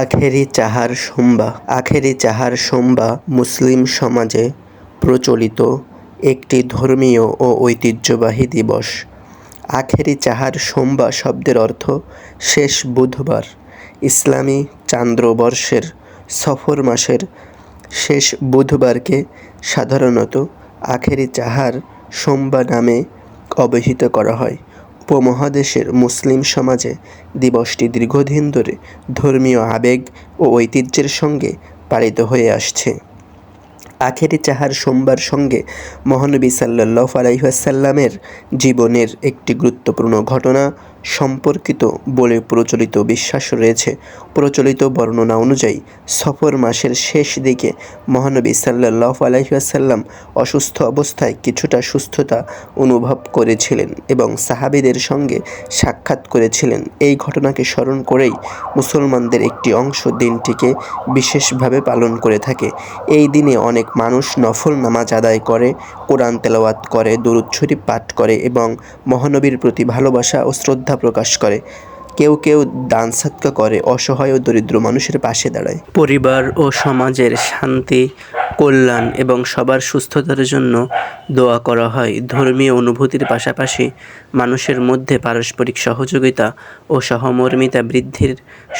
আখেরি চাহার সোমবা। আখেরি চাহার সোমবা মুসলিম সমাজে প্রচলিত একটি ধর্মীয় ও ঐতিহ্যবাহী দিবস। আখেরি চাহার সোমবা শব্দের অর্থ শেষ বুধবার। ইসলামী চান্দ্রবর্ষের সফর মাসের শেষ বুধবারকে সাধারণত আখেরি চাহার সোমবা নামে অভিহিত করা হয়। উপমহাদেশের মুসলিম সমাজে দিবসটি দীর্ঘদিন ধরে ধর্মীয় আবেগ ও ঐতিহ্যের সঙ্গে পালিত হয়ে আসছে। আখেরি চাহার সোমবার সঙ্গে মহানবী সাল্লাল্লাহু আলাইহি ওয়াসাল্লামের জীবনের একটি গুরুত্বপূর্ণ ঘটনা সম্পর্কিত বলে প্রচলিত বিশ্বাস রয়েছে। প্রচলিত বর্ণনা অনুযায়ী সফর মাসের শেষ দিকে মহানবী সাল্লাল্লাহু আলাইহি ওয়াসাল্লাম অসুস্থ অবস্থায় কিছুটা সুস্থতা অনুভব করেছিলেন এবং সাহাবীদের সঙ্গে সাক্ষাৎ করেছিলেন। এই ঘটনাকে স্মরণ করেই মুসলমানদের একটি অংশ দিনটিকে বিশেষভাবে পালন করে থাকে। এই দিনে অনেক মানুষ নফল নামাজ আদায় করে, কোরআন তেলাওয়াত করে, দরুদ শরীফ পাঠ করে এবং মহানবীর প্রতি ভালোবাসা ও শ্রদ্ধা প্রকাশ করে। কেউ কেউ দান সদকা করে, অসহায় ও দরিদ্র মানুষের পাশে দাঁড়ায়। পরিবার ও সমাজের শান্তি, কল্যাণ এবং সবার সুস্থতার জন্য দোয়া করা হয়। ধর্মীয় অনুভূতির পাশাপাশি মানুষের মধ্যে পারস্পরিক সহযোগিতা ও সহমর্মিতা বৃদ্ধির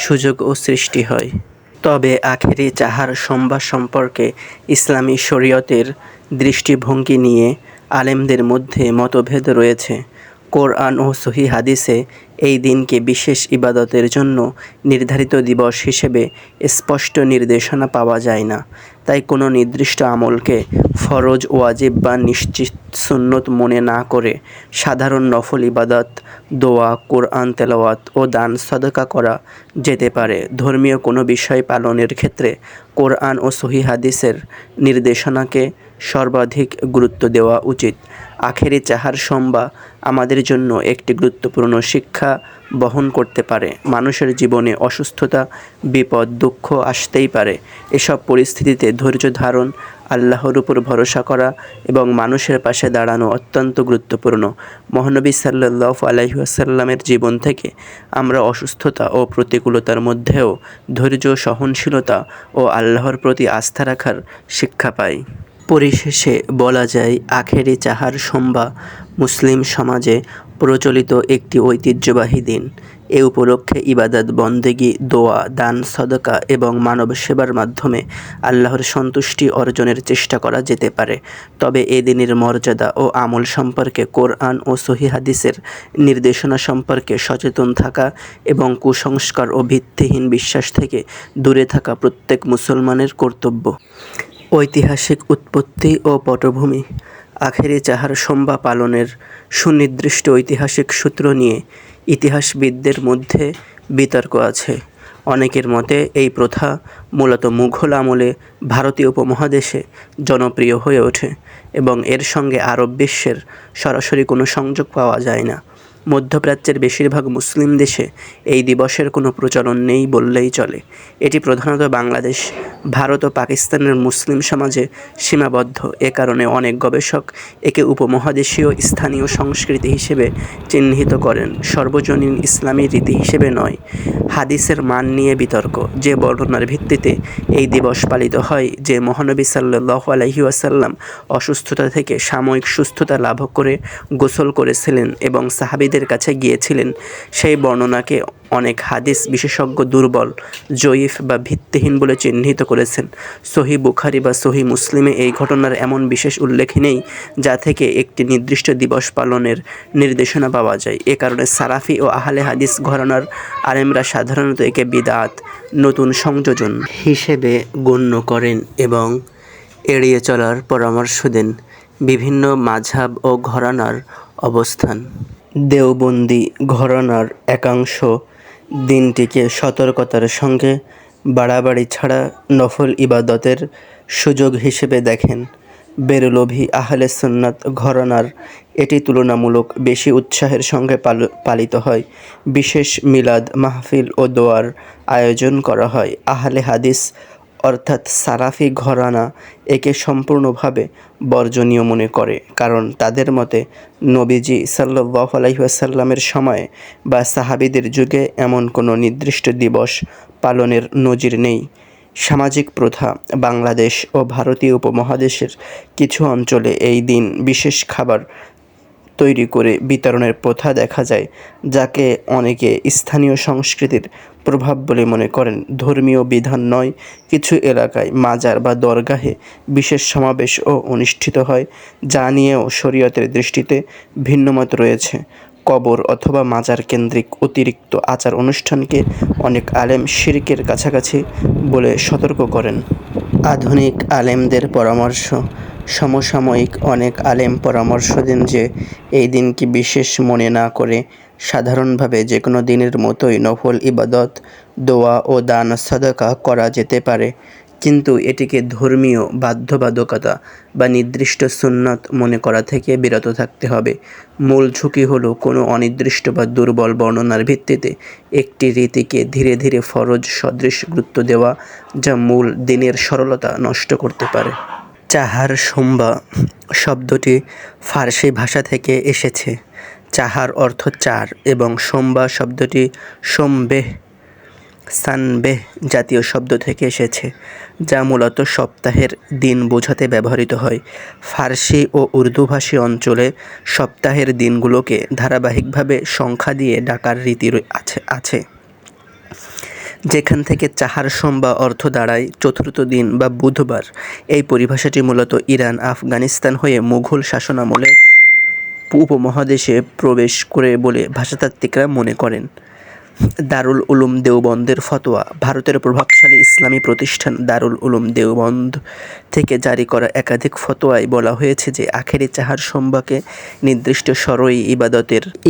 সুযোগ ও সৃষ্টি হয়। তবে আখেরি চাহার সোমবার সম্পর্কে ইসলামী শরীয়তের দৃষ্টিভঙ্গি নিয়ে আলেমদের মধ্যে মতভেদ রয়েছে। কোরআন ও সহিহ হাদিসে এই দিনকে বিশেষ ইবাদতের জন্য নির্ধারিত দিবস হিসেবে স্পষ্ট নির্দেশনা পাওয়া যায় না। তাই কোনো নির্দিষ্ট আমলকে ফরজ, ওয়াজিব বা নিশ্চিত সুন্নত মনে না করে সাধারণ নফল ইবাদত, দোয়া, কোরআন তেলাওয়াত ও দান সদকা করা যেতে পারে। ধর্মীয় কোনো বিষয় পালনের ক্ষেত্রে কোরআন ও সহিহ হাদিসের নির্দেশনাকে সর্বাধিক গুরুত্ব দেওয়া উচিত। আখেরি চাহার সোমবার আমাদের জন্য একটি গুরুত্বপূর্ণ শিক্ষা বহন করতে পারে। মানুষের জীবনে অসুস্থতা, বিপদ, দুঃখ আসতেই পারে। এসব পরিস্থিতিতে ধৈর্য ধারণ, আল্লাহর উপর ভরসা করা এবং মানুষের পাশে দাঁড়ানো অত্যন্ত গুরুত্বপূর্ণ। মহানবী সাল্লাল্লাহু আলাইহি ওয়াসাল্লামের জীবন থেকে আমরা অসুস্থতা ও প্রতিকূলতার মধ্যেও ধৈর্য, সহনশীলতা ও আল্লাহর প্রতি আস্থা রাখার শিক্ষা পাই। পরিশেষে বলা যায়, আখেরি চাহার সোমবার মুসলিম সমাজে প্রচলিত একটি ঐতিহ্যবাহী দিন। এ উপলক্ষে ইবাদত, বন্দেগী, দোয়া, দান সদকা এবং মানব সেবার মাধ্যমে আল্লাহর সন্তুষ্টি অর্জনের চেষ্টা করা যেতে পারে। তবে এ দিনের মর্যাদা ও আমল সম্পর্কে কোরআন ও সহিহ হাদিসের নির্দেশনা সম্পর্কে সচেতন থাকা এবং কুসংস্কার ও ভিত্তিহীন বিশ্বাস থেকে দূরে থাকা প্রত্যেক মুসলমানের কর্তব্য। ঐতিহাসিক উৎপত্তি ও পটভূমি। আখেরি চাহার সোমবার পালনের সুনির্দিষ্ট ঐতিহাসিক সূত্র নিয়ে ইতিহাসবিদদের মধ্যে বিতর্ক আছে। অনেকের মতে এই প্রথা মূলত মুঘল আমলে ভারতীয় উপমহাদেশে জনপ্রিয় হয়ে ওঠে এবং এর সঙ্গে আরব বিশ্বের সরাসরি কোনো সংযোগ পাওয়া যায় না। মধ্যপ্রাচ্যের বেশিরভাগ মুসলিম দেশে এই দিবসের কোনো প্রচলন নেই বললেই চলে। এটি প্রধানত বাংলাদেশ, ভারত ও পাকিস্তানের মুসলিম সমাজে সীমাবদ্ধ। এ কারণে অনেক গবেষক একে উপমহাদেশীয় স্থানীয় সংস্কৃতি হিসেবে চিহ্নিত করেন, সর্বজনীন ইসলামী রীতি হিসেবে নয়। হাদিসের মান নিয়ে বিতর্ক। যে বর্ণনার ভিত্তিতে এই দিবস পালিত হয় যে মহানবী সাল্লাল্লাহু আলাইহি ওয়াসাল্লাম অসুস্থতা থেকে সাময়িক সুস্থতা লাভ করে গোসল করেছিলেন এবং সাহাবীদের কাছে গিয়েছিলেন, সেই বর্ণনাকে অনেক হাদিস বিশেষজ্ঞ দুর্বল, জয়ীফ বা ভিত্তিহীন বলে চিহ্নিত করেছেন। সহিহ বুখারী বা সহিহ মুসলিমে এই ঘটনার এমন বিশেষ উল্লেখ নেই যা থেকে একটি নির্দিষ্ট দিবস পালনের নির্দেশনা পাওয়া যায়। এ কারণে সালাফি ও আহলে হাদিস ঘরানার আলেমরা সাধারণত একে বিদআত, নতুন সংযোজন হিসেবে গণ্য করেন এবং এড়িয়ে চলার পরামর্শ দেন। বিভিন্ন মাযহাব ও ঘরানার অবস্থান। দেওবন্দি ঘরানার একাংশ দিনটিকে সতর্কতার সঙ্গে বাড়াবাড়ি ছাড়া নফল ইবাদতের সুযোগ হিসেবে দেখেন। বেরলভী আহলে সুন্নাত ঘরানার এটি তুলনামূলক বেশি উৎসাহের সঙ্গে পালিত হয়। বিশেষ মিলাদ মাহফিল ও দোয়ার আয়োজন করা হয়। আহলে হাদিস অর্থাৎ সালাফি ঘরানা একে সম্পূর্ণভাবে বর্জনীয় মনে করে, কারণ তাদের মতে নবীজি সাল্লাল্লাহু আলাইহি ওয়াসাল্লামের সময়ে বা সাহাবীদের যুগে এমন কোনো নির্দিষ্ট দিবস পালনের নজির নেই। সামাজিক প্রথা: বাংলাদেশ ও ভারতীয় উপমহাদেশের কিছু অঞ্চলে এই দিন বিশেষ খাবার তৈরি করে বিতরণের প্রথা দেখা যায়, যাকে অনেকে স্থানীয় সংস্কৃতির প্রভাব বলে মনে করেন। ধর্মীয় বিধান নয়, কিছু এলাকায় মাজার বা দরগাহে বিশেষ সমাবেশও অনুষ্ঠিত হয়, যা নিয়েও শরীয়তের দৃষ্টিতে ভিন্নমত রয়েছে। কবর অথবা মাজার কেন্দ্রিক অতিরিক্ত আচার অনুষ্ঠানকে অনেক আলেম শিরকের কাছাকাছি বলে সতর্ক করেন। আধুনিক আলেমদের পরামর্শ: সমসাময়িক অনেক আলেম পরামর্শ দেন যে এই দিনকে বিশেষ মনে না করে সাধারণভাবে যেকোনো দিনের মতোই নফল ইবাদত, দোয়া ও দান সাদাকা করা যেতে পারে, কিন্তু এটিকে ধর্মীয় বাধ্যবাধকতা বা নির্দিষ্ট সুন্নত মনে করা থেকে বিরত থাকতে হবে। মূল ঝুঁকি হলো কোনো অনির্দিষ্ট বা দুর্বল বর্ণনার ভিত্তিতে একটি রীতিকে ধীরে ধীরে ফরজ সদৃশ গুরুত্ব দেওয়া, যা মূল দিনের সরলতা নষ্ট করতে পারে। চাহার সোমবা শব্দটি ফার্সি ভাষা থেকে এসেছে। চাহার অর্থ চার এবং সোমবা শব্দটি সোমবেহ সানবেহ জাতীয় শব্দ থেকে এসেছে, যা মূলত সপ্তাহের দিন বোঝাতে ব্যবহৃত হয়। ফার্সি ও উর্দুভাষী অঞ্চলে সপ্তাহের দিনগুলোকে ধারাবাহিকভাবে সংখ্যা দিয়ে ডাকার রীতি আছে, যেখান থেকে চাহার সোমবা অর্থ দাঁড়ায় চতুর্থ দিন বা বুধবার। এই পরিভাষাটি মূলত ইরান, আফগানিস্তান হয়ে মুঘল শাসনামলে উপমহাদেশে প্রবেশ করে বলে ভাষাতাত্ত্বিকরা মনে করেন। দারুল উলুম দেওবন্দের ফতোয়া: ভারতের প্রভাবশালী ইসলামী প্রতিষ্ঠান দারুল উলুম দেওবন্দ থেকে জারি করা একাধিক ফতোয়ায় বলা হয়েছে যে আখেরি চাহার সোমবারকে নির্দিষ্ট শরঈ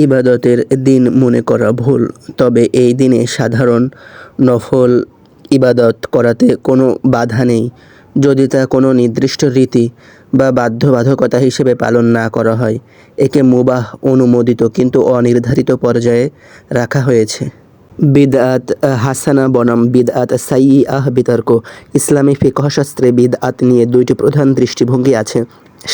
ইবাদতের দিন মনে করা ভুল, তবে এই দিনে সাধারণ নফল ইবাদত করাতে কোনো বাধা নেই, যদি তা কোনো নির্দিষ্ট রীতি বা বাধ্যবাধকতা হিসেবে পালন না করা হয়। একে মুবাহ অনুমোদিত কিন্তু অনির্ধারিত পর্যায়ে রাখা হয়েছে। বিদআত হাসানা বনাম বিদআত সাইয়্যিআহ বিতর্ক: ইসলামী ফিকহশাস্ত্রে বিদআত নিয়ে দুইটি প্রধান দৃষ্টিভঙ্গি আছে।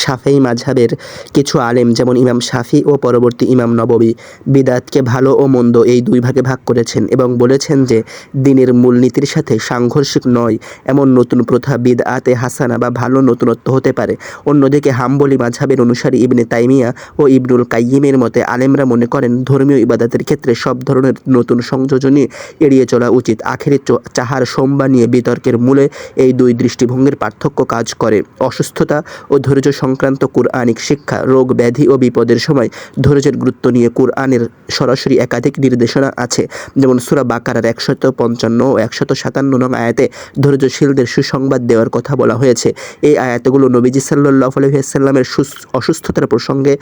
শাফেঈ মাযহাবের কিছু আলেম, যেমন ইমাম শাফি ও পরবর্তী ইমাম নববী, বিদআতকে ভালো ও মন্দ এই দুই ভাগে ভাগ করেছেন এবং বলেছেন যে দ্বীনের মূলনীতির সাথে সাংঘর্ষিক নয় এমন নতুন প্রথা বিদআতে হাসানা বা ভালো নতুনত্ব হতে পারে। অন্যদিকে হাম্বলী মাযহাবের অনুসারী ইবনে তাইমিয়া ও ইবনুল কাইয়িমের মতে আলেমরা মনে করেন ধর্মীয় ইবাদতের ক্ষেত্রে সব ধরনের নতুন সংযোজনই এড়িয়ে চলা উচিত। আখেরি চাহার সোমবার নিয়ে বিতর্কের মূলে এই দুই দৃষ্টিভঙ্গির পার্থক্য কাজ করে। অসুস্থতা ও ধৈর্য সংক্রান্ত কুরআনিক শিক্ষা: রোগ, ব্যাধি ও বিপদের সময় ধৈর্যের গুরুত্ব নিয়ে কুরআনের সরাসরি একাধিক নির্দেশনা আছে, যেমন সূরা বাকারার 155 ও 157 নং আয়াতে ধৈর্যশীলদের সুসংবাদ দেওয়ার কথা বলা হয়েছে। এই আয়াতগুলো নবীজি সাল্লাল্লাহু আলাইহি ওয়াসাল্লামের অসুস্থতার প্রসঙ্গে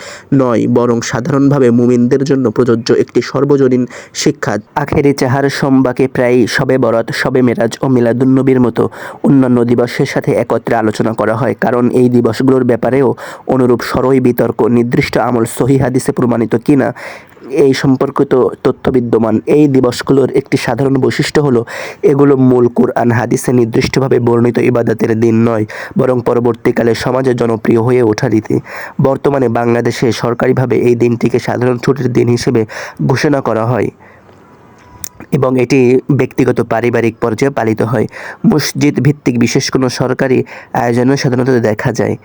নয়, বরং সাধারণভাবে মুমিনদের জন্য প্রযোজ্য একটি সর্বজনীন শিক্ষা। আখেরি চাহার সোমবারকে প্রায়ই শবে বরাত, শবে মেরাজ ও মিলাদুন্নবীর মতো অন্যান্য দিবসের সাথে একত্রে আলোচনা করা হয়, কারণ এই দিবসগুলোর ব্যাপারেও অনুরূপ শরঈ বিতর্ক। নির্দিষ্ট আমল সহিহ হাদিসে প্রমাণিত কিনা এই সম্পর্কিত তথ্য বিদ্যমান। এই দিবসগুলোর একটি সাধারণ বৈশিষ্ট্য হলো এগুলো মূল কুরআন হাদিসে নির্দিষ্টভাবে বর্ণিত ইবাদতের দিন নয়, বরং পরবর্তীকালে সমাজে জনপ্রিয় হয়ে ওঠা রীতি। বর্তমানে বাংলাদেশে সরকারিভাবে এই দিনটিকে সাধারণ ছুটির দিন হিসেবে ঘোষণা করা হয় এবং এটি ব্যক্তিগত পারিবারিক পর্যায়ে পালিত হয়। মসজিদ ভিত্তিক বিশেষ কোনো সরকারি আয়োজনও সাধারণত দেখা যায়।